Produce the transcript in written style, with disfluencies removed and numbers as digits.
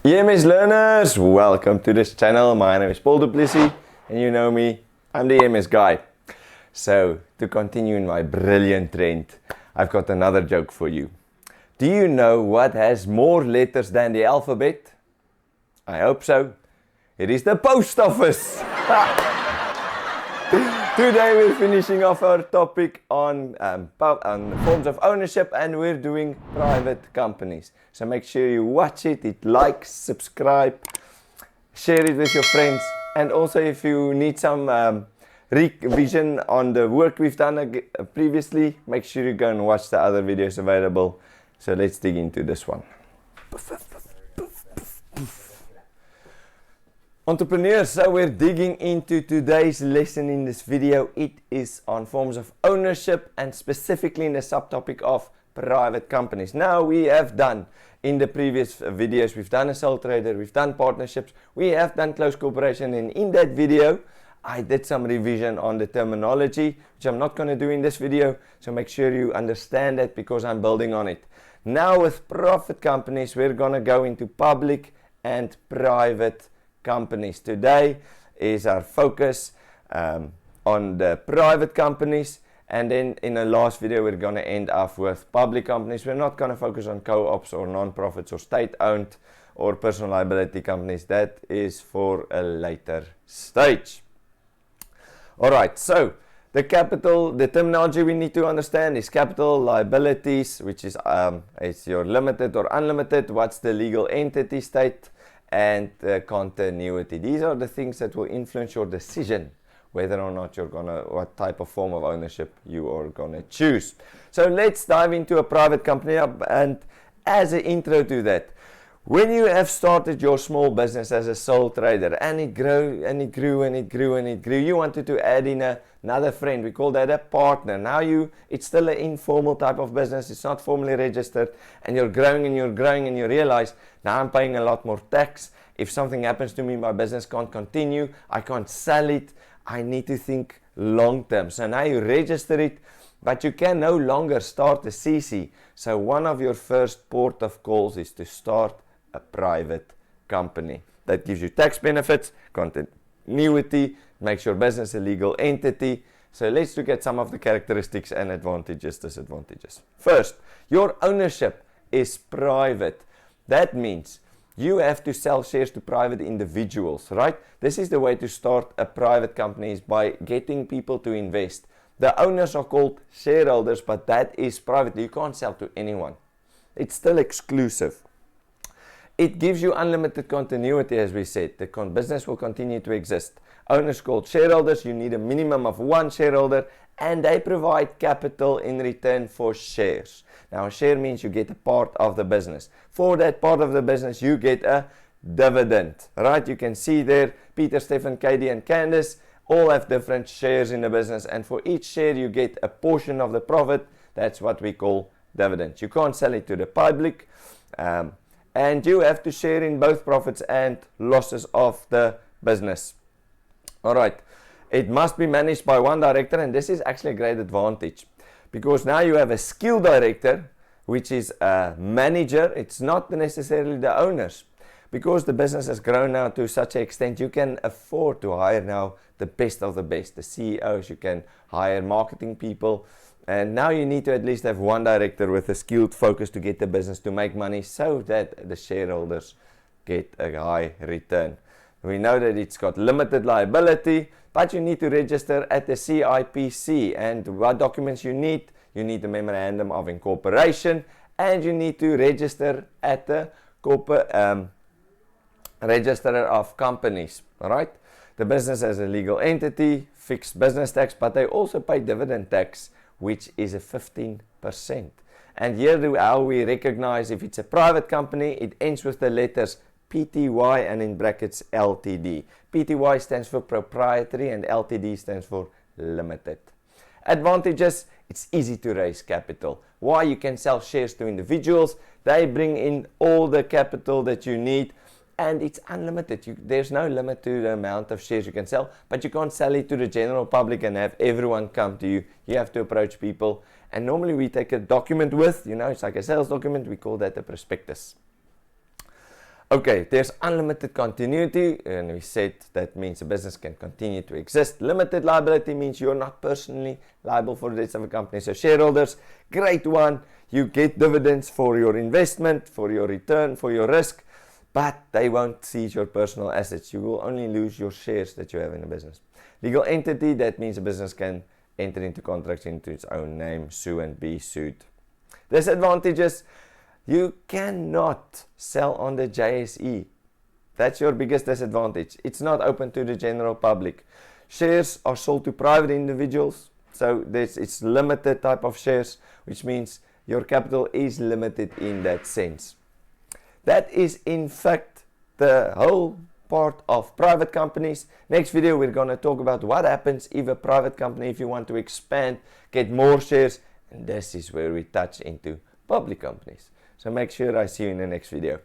EMS learners, welcome to this channel. My name is Mr Du Plessis and you know me, I'm the EMS guy. So, to continue in my brilliant trend, I've got another joke for you. Do you know what has more letters than the alphabet? I hope so. It is the post office. Today we're finishing off our topic on forms of ownership, and we're doing private companies. So make sure you watch it, hit like, subscribe, share it with your friends, and also if you need some revision on the work we've done previously, make sure you go and watch the other videos available. So let's dig into this one. Entrepreneurs, so we're digging into today's lesson in this video. It is on forms of ownership and specifically in the subtopic of private companies. Now we have done in the previous videos, we've done a sole trader, we've done partnerships, we have done close cooperation, and in that video I did some revision on the terminology, which I'm not going to do in this video, so make sure you understand that because I'm building on it. Now with private companies, we're going to go into public and private companies. Today is our focus on the private companies, and then in the last video we're going to end off with public companies. We're not going to focus on co-ops or non-profits or state-owned or personal liability companies. That is for a later stage. Alright, so the terminology we need to understand is capital, liabilities, which is it's your limited or unlimited, what's the legal entity state, and continuity. These are the things that will influence your decision whether or not what type of form of ownership you are gonna choose. So let's dive into a private company, and as an intro to that, when you have started your small business as a sole trader and it grew and it grew and it grew and it grew, you wanted to add in another friend. We call that a partner. Now it's still an informal type of business, it's not formally registered, and you're growing and you're growing and you realize, now I'm paying a lot more tax. If something happens to me, my business can't continue, I can't sell it, I need to think long term. So now you register it, but you can no longer start a CC. So one of your first port of calls is to start a private company. That gives you tax benefits, continuity, makes your business a legal entity. So let's look at some of the characteristics and advantages, disadvantages. First, your ownership is private. That means you have to sell shares to private individuals, right? This is the way to start a private company, is by getting people to invest. The owners are called shareholders, but that is private. You can't sell to anyone. It's still exclusive. It gives you unlimited continuity, as we said. The business will continue to exist. Owners called shareholders, you need a minimum of one shareholder, and they provide capital in return for shares. Now a share means you get a part of the business. For that part of the business you get a dividend, right? You can see there Peter, Stephen, Katie and Candace all have different shares in the business, and for each share you get a portion of the profit. That's what we call dividends. You can't sell it to the public, and you have to share in both profits and losses of the business. Alright, it must be managed by one director, and this is actually a great advantage because now you have a skill director, which is a manager. It's not necessarily the owners, because the business has grown now to such an extent you can afford to hire now the best of the best, the CEOs. You can hire marketing people, and now you need to at least have one director with a skilled focus to get the business to make money so that the shareholders get a high return. We know that it's got limited liability, but you need to register at the CIPC. And what documents you need? You need the memorandum of incorporation, and you need to register at the register of companies. Alright? The business has a legal entity, fixed business tax, but they also pay dividend tax, which is a 15%. And here how we recognize if it's a private company, it ends with the letters PTY and in brackets LTD. PTY stands for proprietary and LTD stands for limited. Advantages: it's easy to raise capital. Why? You can sell shares to individuals, they bring in all the capital that you need, and it's unlimited. There's no limit to the amount of shares you can sell, but you can't sell it to the general public and have everyone come to you. You have to approach people, and normally we take a document with, it's like a sales document, we call that a prospectus. Okay, there's unlimited continuity, and we said that means a business can continue to exist. Limited liability means you're not personally liable for the debts of a company. So shareholders, great one. You get dividends for your investment, for your return, for your risk, but they won't seize your personal assets. You will only lose your shares that you have in a business. Legal entity, that means a business can enter into contracts into its own name, sue and be sued. Disadvantages, you cannot sell on the JSE. That's your biggest disadvantage. It's not open to the general public. Shares are sold to private individuals, so it's limited type of shares, which means your capital is limited in that sense. That is in fact the whole part of private companies. Next video we're going to talk about what happens if a private company, if you want to expand, get more shares, and this is where we touch into public companies. So make sure I see you in the next video.